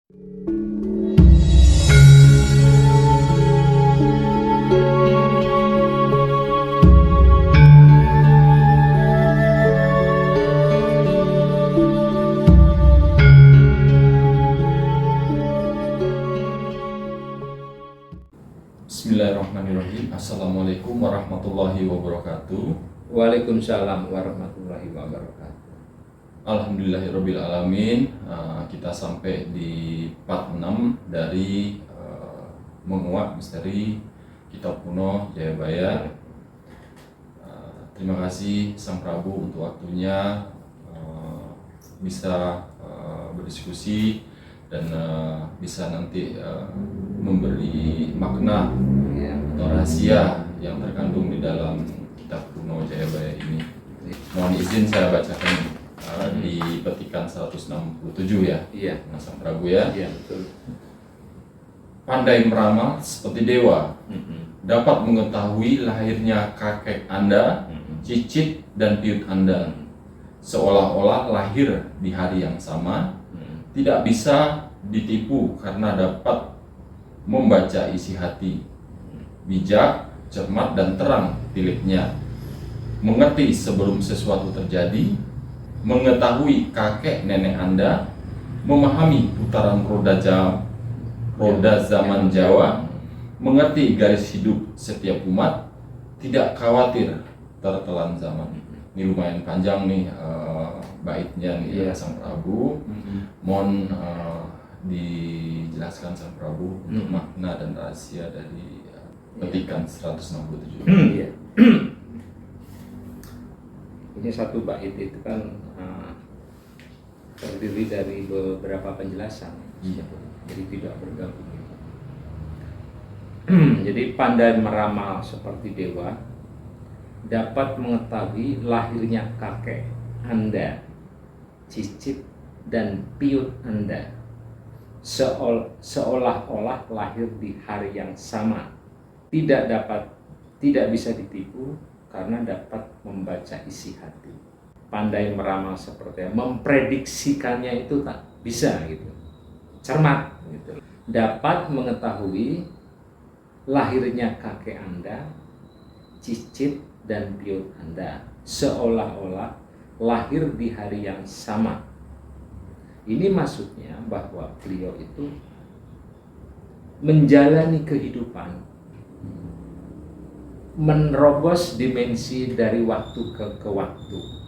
Bismillahirrahmanirrahim. Assalamualaikum warahmatullahi wabarakatuh. Waalaikumsalam warahmatullahi wabarakatuh. Alhamdulillahirabbil alamin. Kita sampai di part 6 dari menguak misteri Kitab Kuno Jayabaya. Terima kasih Sang Prabu untuk waktunya bisa berdiskusi dan bisa nanti memberi makna atau rahasia yang terkandung di dalam Kitab Kuno Jayabaya ini. Mohon izin saya bacakan di petikan 167 ya. Iya. Mas Sang Prabu ya. Iya, betul. Pandai meramal seperti dewa, dapat mengetahui lahirnya kakek Anda, cicit dan piut Anda, seolah-olah lahir di hari yang sama. Tidak bisa ditipu karena dapat membaca isi hati. Bijak, cermat dan terang tiliknya. Mengerti sebelum sesuatu terjadi, mengetahui kakek nenek Anda, memahami putaran roda zaman Jawa, mengerti garis hidup setiap umat, tidak khawatir tertelan zaman. Ini lumayan panjang nih baitnya nih ya Sang Prabu. Mohon dijelaskan Sang Prabu untuk makna dan rahasia dari petikan 167. Iya. Ini satu bait itu kan terdiri dari beberapa penjelasan. Iya. Jadi tidak bergabung. Jadi pandai meramal seperti dewa, dapat mengetahui lahirnya kakek Anda, cicit dan piut Anda, seolah-olah lahir di hari yang sama. Tidak bisa ditipu karena dapat membaca isi hati. Pandai meramal seperti memprediksikannya itu tak bisa gitu. Cermat gitu. Dapat mengetahui lahirnya kakek Anda, cicit dan piut Anda, seolah-olah lahir di hari yang sama. Ini maksudnya bahwa beliau itu menjalani kehidupan, menerobos dimensi dari waktu ke waktu.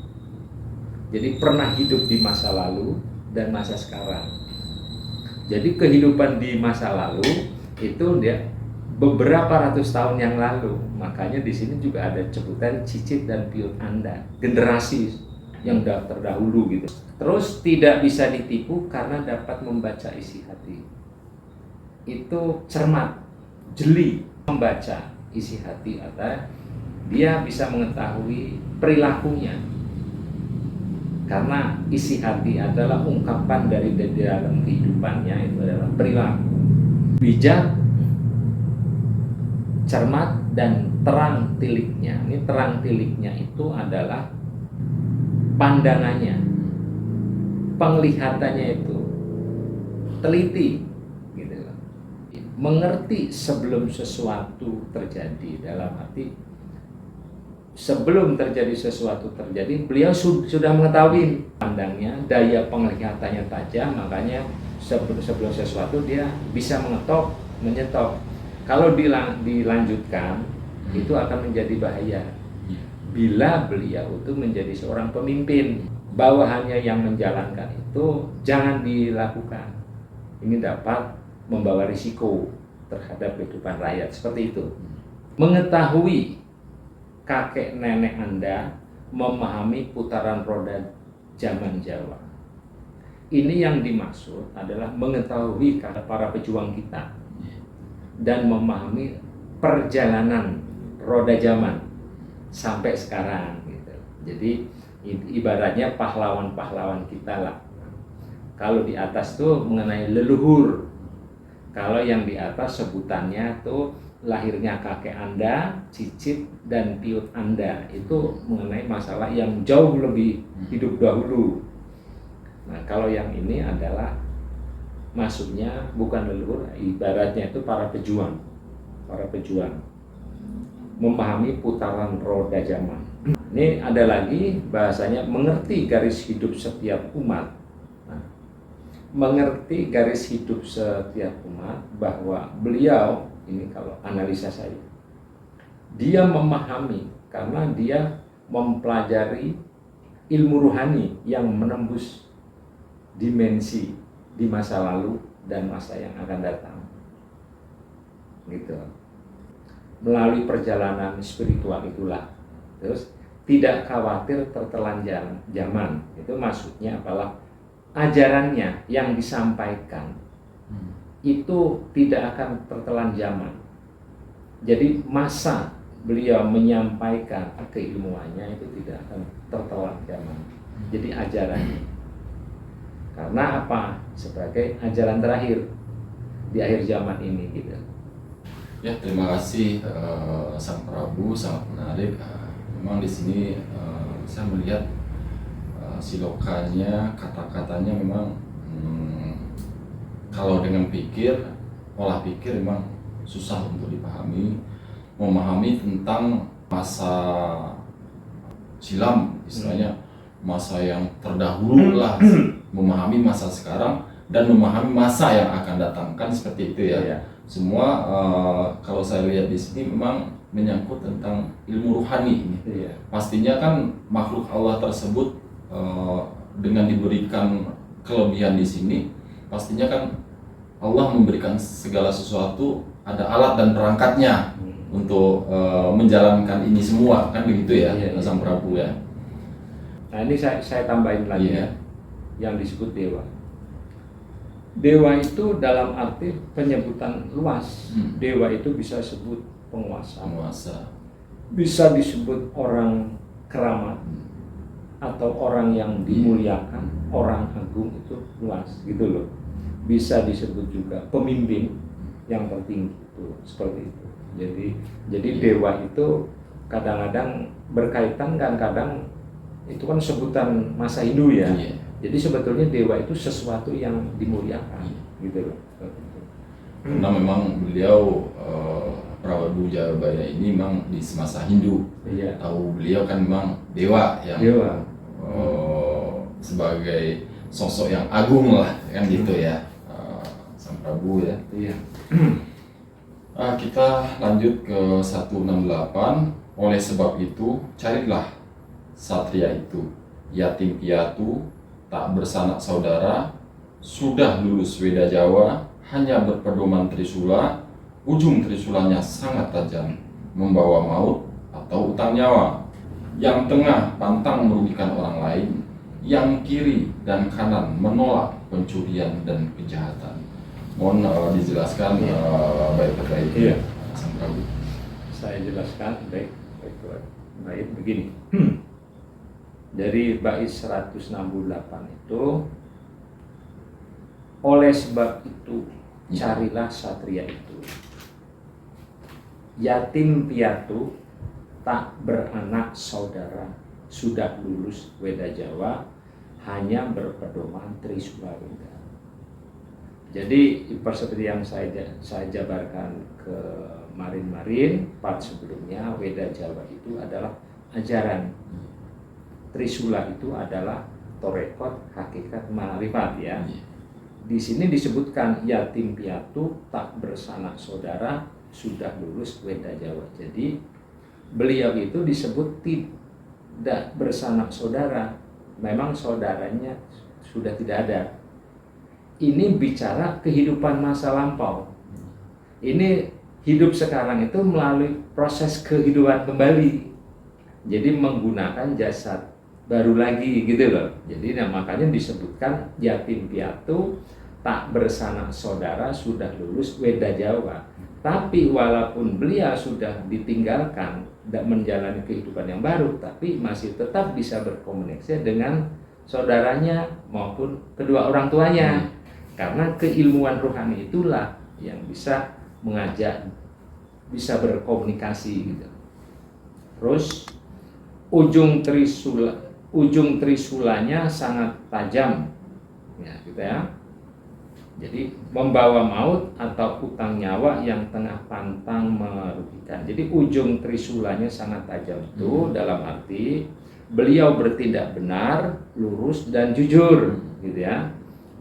Jadi pernah hidup di masa lalu dan masa sekarang. Jadi kehidupan di masa lalu itu dia beberapa ratus tahun yang lalu. Makanya di sini juga ada sebutan cicit dan piut Anda, generasi yang terdahulu gitu. Terus tidak bisa ditipu karena dapat membaca isi hati. Itu cermat, jeli membaca isi hati, atau dia bisa mengetahui perilakunya. Karena isi hati adalah ungkapan dari dalam kehidupannya, itu adalah perilaku. Bijak, cermat dan terang tiliknya. Ini terang tiliknya itu adalah pandangannya, penglihatannya itu teliti, gitu. Mengerti sebelum sesuatu terjadi, dalam arti sebelum terjadi sesuatu terjadi, beliau sudah mengetahui pandangnya, daya penglihatannya tajam, makanya sebelum sesuatu dia bisa menyetop. Kalau dilanjutkan, itu akan menjadi bahaya. Bila beliau itu menjadi seorang pemimpin, bawahannya yang menjalankan itu jangan dilakukan. Ini dapat membawa risiko terhadap kehidupan rakyat, seperti itu. Mengetahui kakek nenek Anda, memahami putaran roda zaman Jawa. Ini yang dimaksud adalah mengetahui para pejuang kita dan memahami perjalanan roda zaman sampai sekarang gitu. Jadi ibaratnya pahlawan-pahlawan kita lah. Kalau di atas tuh mengenai leluhur, kalau yang di atas sebutannya tuh lahirnya kakek Anda, cicit dan piut Anda, itu mengenai masalah yang jauh lebih hidup dahulu. Nah, kalau yang ini adalah masuknya bukan leluhur, ibaratnya itu para pejuang memahami putaran roda zaman. Ini ada lagi bahasanya mengerti garis hidup setiap umat. Nah, mengerti garis hidup setiap umat bahwa beliau ini kalau analisa saya, dia memahami karena dia mempelajari ilmu rohani yang menembus dimensi di masa lalu dan masa yang akan datang. Gitu. Melalui perjalanan spiritual itulah. Terus tidak khawatir tertelan zaman. Itu maksudnya adalah ajarannya yang disampaikan itu tidak akan tertelan zaman. Jadi masa beliau menyampaikan keilmuannya itu tidak akan tertelan zaman. Jadi ajarannya. Karena apa? Sebagai ajaran terakhir di akhir zaman ini gitu. Ya, terima kasih Sang Prabu, sangat menarik. Memang di sini saya melihat silokanya, kata-katanya memang kalau dengan olah pikir memang susah untuk dipahami, memahami tentang masa silam, istilahnya masa yang terdahulu lah, memahami masa sekarang dan memahami masa yang akan datang, kan seperti itu ya. Iya. Semua kalau saya lihat di sini memang menyangkut tentang ilmu rohani ini. Iya. Pastinya kan makhluk Allah tersebut dengan diberikan kelebihan di sini, pastinya kan Allah memberikan segala sesuatu, ada alat dan perangkatnya untuk menjalankan ini semua, kan begitu ya, Iya, iya. Sang Prabu ya. Nah ini saya tambahin lagi Iya. ya, yang disebut dewa. Dewa itu dalam arti penyebutan luas. Dewa itu bisa disebut penguasa, bisa disebut orang keramat, atau orang yang dimuliakan, orang agung, itu luas gitu loh. Bisa disebut juga pemimpin yang tertinggi, itu seperti itu. Jadi dewa itu kadang-kadang berkaitan kan, kadang itu kan sebutan masa Hindu ya. Iya. Jadi sebetulnya dewa itu sesuatu yang dimuliakan, gitu loh. Karena memang beliau Prabu Jayabaya ini memang di semasa Hindu. Iya. Tahu beliau kan memang dewa yang Dewa. Sebagai sosok yang agung lah, kan gitu ya, Sang Prabu ya. Iya. Kita lanjut ke 168. Oleh sebab itu carilah satria itu, yatim piatu, tak bersanak saudara, sudah lulus Weda Jawa, hanya berpedoman trisula, ujung trisulanya sangat tajam, membawa maut atau utang nyawa. Yang tengah pantang merugikan orang lain, yang kiri dan kanan menolak pencurian dan kejahatan. Mohon dijelaskan baik-baik, Iya. Sang Prabu. Saya jelaskan baik begini. Dari bait 168 itu, oleh sebab itu carilah satria itu, yatim piatu, tak beranak saudara, sudah lulus Weda Jawa, hanya berpedoman trisula Weda. Jadi seperti yang saya jabarkan kemarin part sebelumnya, Weda Jawa itu adalah ajaran, trisula itu adalah torekot, hakikat, ma'rifat ya. Di sini disebutkan yatim piatu, tak bersanak saudara, sudah lulus Weda Jawa. Jadi beliau itu disebut tidak bersanak saudara, memang saudaranya sudah tidak ada. Ini bicara kehidupan masa lampau. Ini hidup sekarang itu melalui proses kehidupan kembali. Jadi menggunakan jasad baru lagi gitu loh. Jadi makanya disebutkan yatim piatu, tak bersanak saudara, sudah lulus Weda Jawa. Tapi walaupun beliau sudah ditinggalkan, tidak menjalani kehidupan yang baru, tapi masih tetap bisa berkomunikasi dengan saudaranya maupun kedua orang tuanya. Karena keilmuan rohani itulah yang bisa mengajak, bisa berkomunikasi gitu. Terus ujung trisulanya sangat tajam, ya gitu ya. Jadi membawa maut atau utang nyawa yang tengah pantang merugikan. Jadi ujung trisulanya sangat tajam itu dalam arti beliau bertindak benar, lurus dan jujur, gitu ya.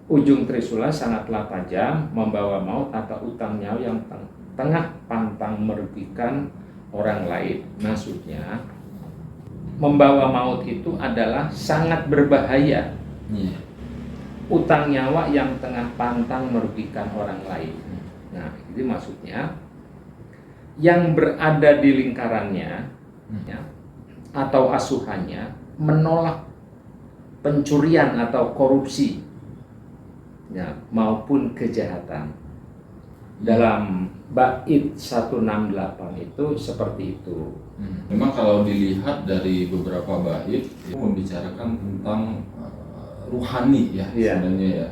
Ujung trisula sangatlah tajam, membawa maut atau utang nyawa yang tengah pantang merugikan orang lain. Maksudnya membawa maut itu adalah sangat berbahaya. Utang nyawa yang tengah pantang merugikan orang lain. Nah, itu maksudnya yang berada di lingkarannya ya, atau asuhannya menolak pencurian atau korupsi ya, maupun kejahatan. Dalam bait 168 itu seperti itu. Memang kalau dilihat dari beberapa bait itu membicarakan tentang ruhani ya, sebenarnya ya.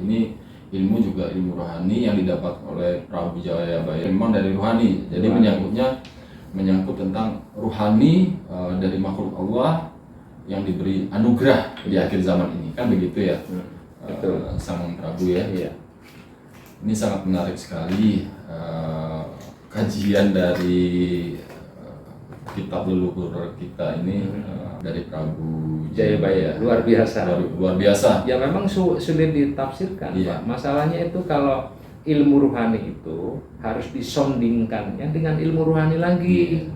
Ini ilmu juga ilmu rohani yang didapat oleh Prabu Jayabaya memang dari ruhani. Jadi menyangkut tentang ruhani dari makhluk Allah yang diberi anugerah di akhir zaman ini, kan begitu ya. Sang Prabu ya. Ini sangat menarik sekali kajian dari kitab leluhur kita ini dari Prabu Jayabaya, luar biasa. Luar biasa. Ya memang sulit ditafsirkan, Pak. Masalahnya itu kalau ilmu ruhani itu harus disondingkannya dengan ilmu ruhani lagi.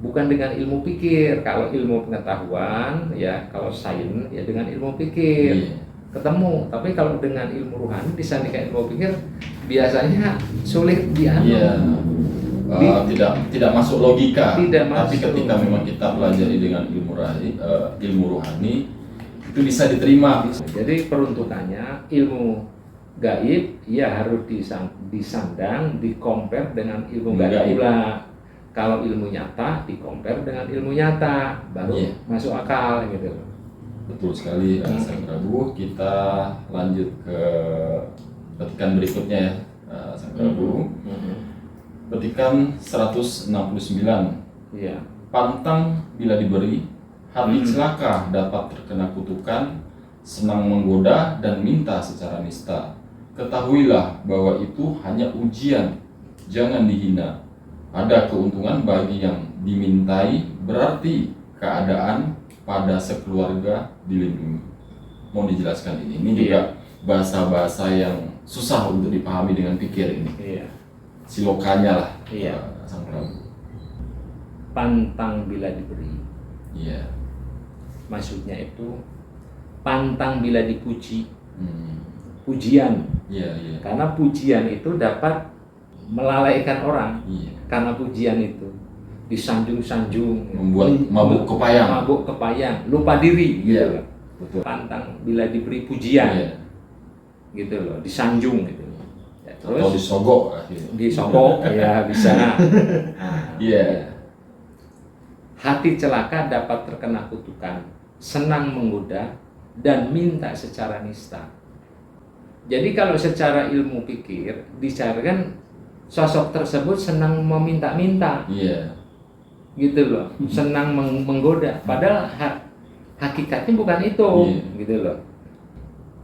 Bukan dengan ilmu pikir. Kalau ilmu pengetahuan ya, kalau sains ya dengan ilmu pikir. Ketemu, tapi kalau dengan ilmu ruhani disandingkan ilmu pikir biasanya sulit dianu. Tidak masuk logika. Tapi ketika memang kita pelajari dengan ilmu rohani itu bisa diterima. Jadi peruntukannya ilmu gaib ya harus disandang, dikompar dengan ilmu gaib pula. Kalau ilmu nyata dikompar dengan ilmu nyata baru masuk akal gitu. Betul sekali, Sang Prabu. Kita lanjut ke petikan berikutnya ya, Sang Prabu. Petikan 169. Pantang bila diberi, hati celaka dapat terkena kutukan, senang menggoda dan minta secara nista. Ketahuilah bahwa itu hanya ujian, jangan dihina. Ada keuntungan bagi yang dimintai, berarti keadaan pada sekeluarga dilindungi. Mau dijelaskan ini juga bahasa-bahasa yang susah untuk dipahami dengan pikir ini. Silokanya lah, Sang Prabu. Pantang bila diberi. Maksudnya itu pantang bila dipuji. Pujian. Karena pujian itu dapat melalaikan orang. Karena pujian itu disanjung-sanjung, membuat mabuk kepayang, lupa diri gitu. Betul. Pantang bila diberi pujian. Gitu loh, disanjung gitu. Terus atau disogok ya bisa. Hati celaka dapat terkena kutukan, senang menggoda dan minta secara nista. Jadi kalau secara ilmu pikir dicarikan sosok tersebut senang meminta-minta, gitu loh, senang menggoda. Padahal hakikatnya bukan itu, gitu loh.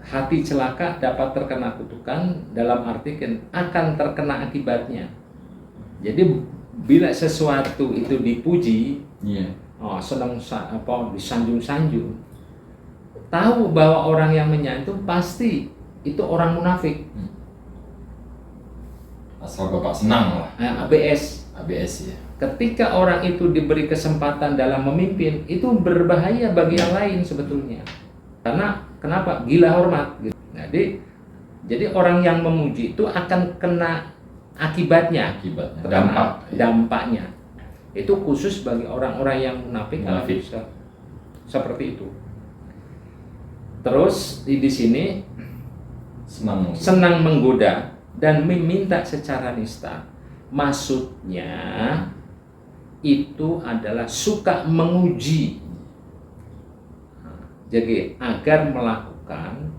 Hati celaka dapat terkena kutukan dalam arti akan terkena akibatnya. Jadi bila sesuatu itu dipuji, senang disanjung-sanjung, tahu bahwa orang yang menyanjung pasti itu orang munafik. Asal Bapak senang lah. ABS ya. Ketika orang itu diberi kesempatan dalam memimpin, itu berbahaya bagi yang lain sebetulnya. Karena kenapa? Gila hormat. Jadi orang yang memuji itu akan kena akibatnya. Dampaknya. Itu khusus bagi orang-orang yang munafik. Seperti itu. Terus di sini senang menggoda dan meminta secara nista. Maksudnya itu adalah suka menguji. Jadi agar melakukan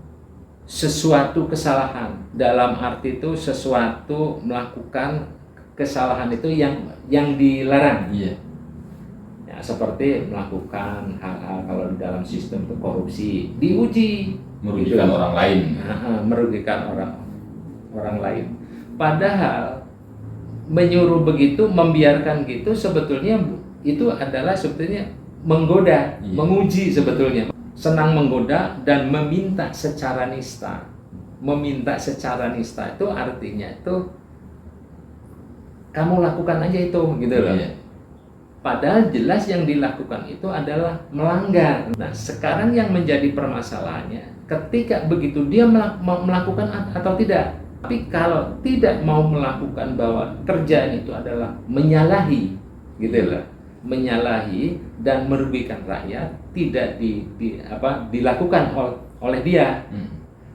sesuatu kesalahan, dalam arti itu sesuatu melakukan kesalahan itu yang dilarang. Ya, seperti melakukan hal-hal kalau di dalam sistem itu korupsi, diuji, merugikan orang lain. Merugikan orang orang lain. Padahal menyuruh begitu, membiarkan gitu sebetulnya itu adalah sebetulnya menggoda, menguji sebetulnya. Senang menggoda dan meminta secara nista. Meminta secara nista itu artinya itu kamu lakukan aja itu gitu loh. Padahal jelas yang dilakukan itu adalah melanggar. Nah, sekarang yang menjadi permasalahannya ketika begitu dia melakukan atau tidak. Tapi kalau tidak mau melakukan bahwa kerjaan itu adalah menyalahi, gitu loh, menyalahi dan merugikan rakyat, tidak dilakukan oleh dia.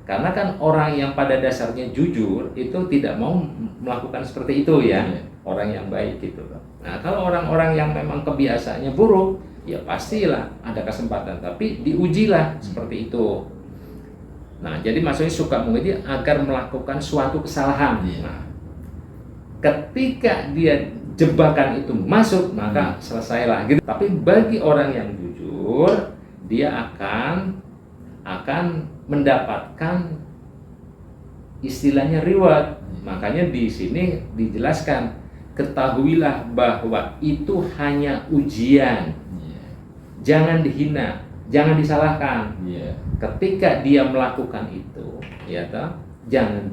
Karena kan orang yang pada dasarnya jujur itu tidak mau melakukan seperti itu ya, orang yang baik gitu loh. Nah, kalau orang-orang yang memang kebiasaannya buruk, ya pastilah ada kesempatan, tapi diujilah seperti itu. Nah, jadi maksudnya suka menguji agar melakukan suatu kesalahan. Nah, ketika dia jebakan itu masuk, maka selesailah gitu. Tapi bagi orang yang jujur, dia akan mendapatkan istilahnya reward. Makanya di sini dijelaskan, ketahuilah bahwa itu hanya ujian. Jangan dihina, jangan disalahkan. Ketika dia melakukan itu, ya toh, jangan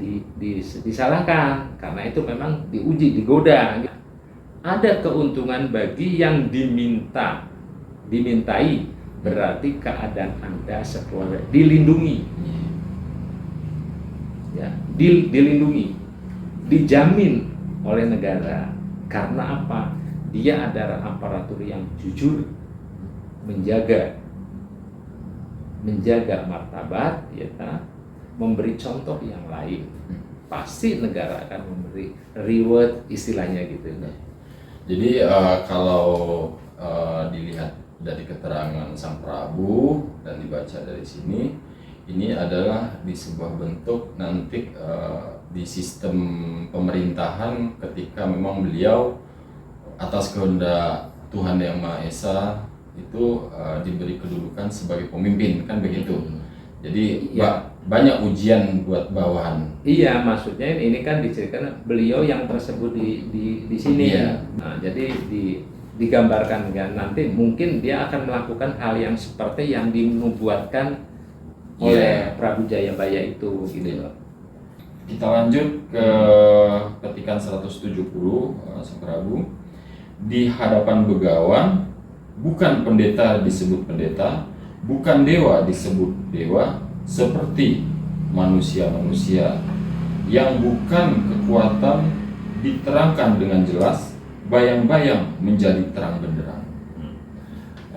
disalahkan karena itu memang diuji, digoda. Ada keuntungan bagi yang dimintai, berarti keadaan Anda sekeluarga dilindungi. Ya, dilindungi, dijamin oleh negara. Karena apa? Dia adalah aparatur yang jujur, menjaga martabat, ya, memberi contoh yang lain. Pasti negara akan memberi reward, istilahnya gitu. Jadi kalau dilihat dari keterangan Sang Prabu dan dibaca dari sini, ini adalah di sebuah bentuk nanti di sistem pemerintahan ketika memang beliau atas kehendak Tuhan Yang Maha Esa itu diberi kedudukan sebagai pemimpin, kan begitu. Jadi banyak ujian buat bawahan. Iya, maksudnya ini kan diceritakan beliau yang tersebut di sini. Nah, jadi digambarkan kan nanti mungkin dia akan melakukan hal yang seperti yang dinubuatkan oleh Prabu Jayabaya itu, gitu loh. Kita lanjut ke ketikan 170 Sang Prabu. Di hadapan begawan, bukan pendeta disebut pendeta, bukan dewa disebut dewa, seperti manusia-manusia yang bukan kekuatan diterangkan dengan jelas, bayang-bayang menjadi terang benderang.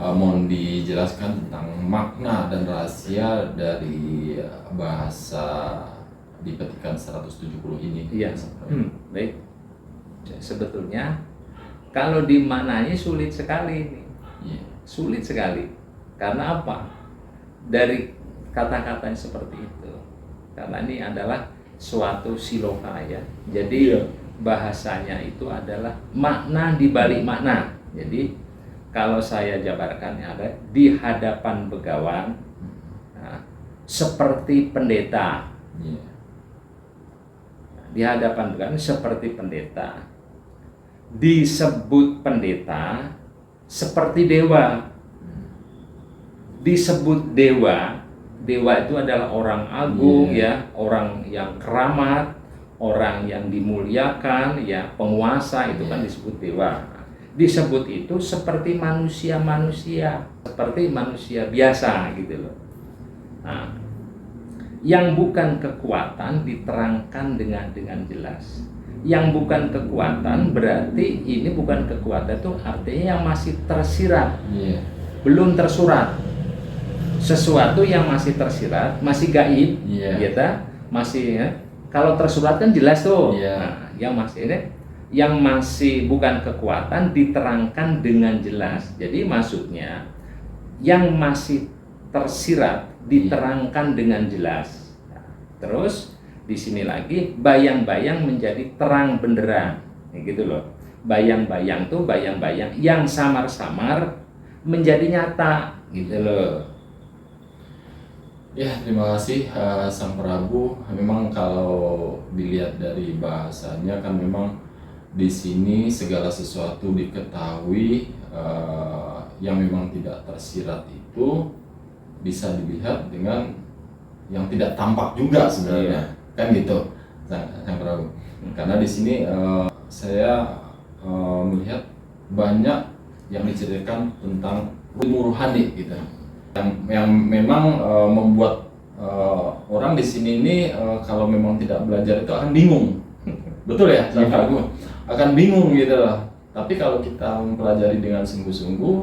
Mohon dijelaskan tentang makna dan rahasia dari bahasa di petikan 170 ini. Iya, baik. Sebetulnya kalau dimaknai sulit sekali nih. Sulit sekali. Karena apa? Dari kata-kata seperti itu. Karena ini adalah suatu siloka ya. Jadi bahasanya itu adalah makna di balik makna. Jadi kalau saya jabarkannya ada di hadapan begawan, nah, seperti pendeta. Di hadapan begawan seperti pendeta. Disebut pendeta seperti dewa. Disebut dewa, dewa itu adalah orang agung ya, orang yang keramat, orang yang dimuliakan ya, penguasa itu kan disebut dewa. Disebut itu seperti manusia-manusia, seperti manusia biasa gitu loh. Nah, yang bukan kekuatan diterangkan dengan jelas. Yang bukan kekuatan berarti ini bukan kekuatan itu artinya yang masih tersirat, belum tersurat. Sesuatu yang masih tersirat, masih gaib, gitu, masih ya. Kalau tersurat kan jelas tuh. Nah, yang masih bukan kekuatan diterangkan dengan jelas. Jadi maksudnya yang masih tersirat diterangkan dengan jelas. Nah, terus di sini lagi bayang-bayang menjadi terang benderang, gitu loh. Bayang-bayang tuh bayang-bayang yang samar-samar menjadi nyata, gitu loh. Ya, terima kasih Sang Prabu. Memang kalau dilihat dari bahasanya kan memang di sini segala sesuatu diketahui yang memang tidak tersirat itu bisa dilihat dengan yang tidak tampak juga sebenarnya. Kan gitu, Sang Prabu. Karena di sini saya melihat banyak yang diceritakan tentang ilmu rohani gitu. Yang memang membuat orang di sini ini kalau memang tidak belajar itu akan bingung, betul ya, Sang Prabu? Akan bingung gitu lah. Tapi kalau kita mempelajari dengan sungguh-sungguh,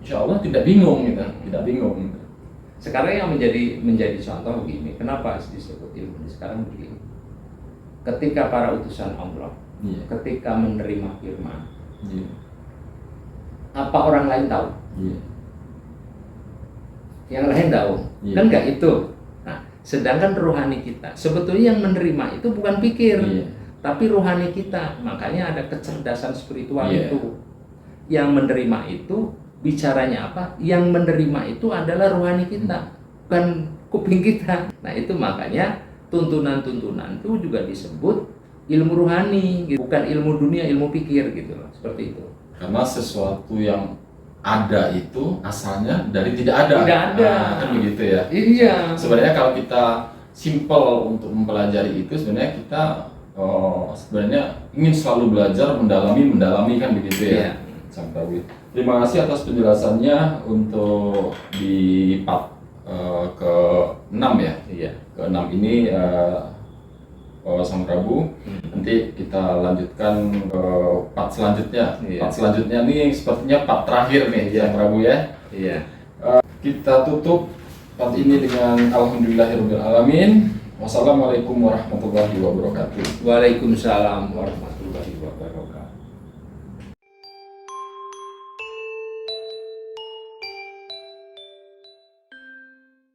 insya Allah tidak bingung gitu, tidak bingung. Sekarang yang menjadi contoh begini, kenapa disebut ilmu? Sekarang begini, ketika para utusan Allah, Iya. ketika menerima firman, Iya. apa orang lain tahu? Iya. Yang lain tahu, Iya. kan nggak itu. Nah, sedangkan rohani kita, sebetulnya yang menerima itu bukan pikir, Iya. tapi rohani kita. Makanya ada kecerdasan spiritual Iya. itu. Yang menerima itu bicaranya apa? Yang menerima itu adalah rohani kita, bukan kuping kita. Nah, itu makanya tuntunan-tuntunan itu juga disebut ilmu rohani, gitu. Bukan ilmu dunia, ilmu pikir gitu loh, seperti itu. Karena sesuatu yang ada itu asalnya dari tidak ada. Tidak ada. Nah, kan begitu ya. Iya. Sebenarnya kalau kita simple untuk mempelajari itu, sebenarnya kita sebenarnya ingin selalu belajar, mendalami kan begitu ya. Iya. Sang Prabu. Terima kasih atas penjelasannya untuk di part ke-6 ya. Iya. Ke-6 ini Sang Prabu. Nanti kita lanjutkan ke part selanjutnya. Iya. Part selanjutnya nih sepertinya part terakhir nih Sang Prabu ya. Iya. Kita tutup part ini dengan alhamdulillahirabbil alamin. Wassalamualaikum warahmatullahi wabarakatuh. Waalaikumsalam warahmatullahi wabarakatuh.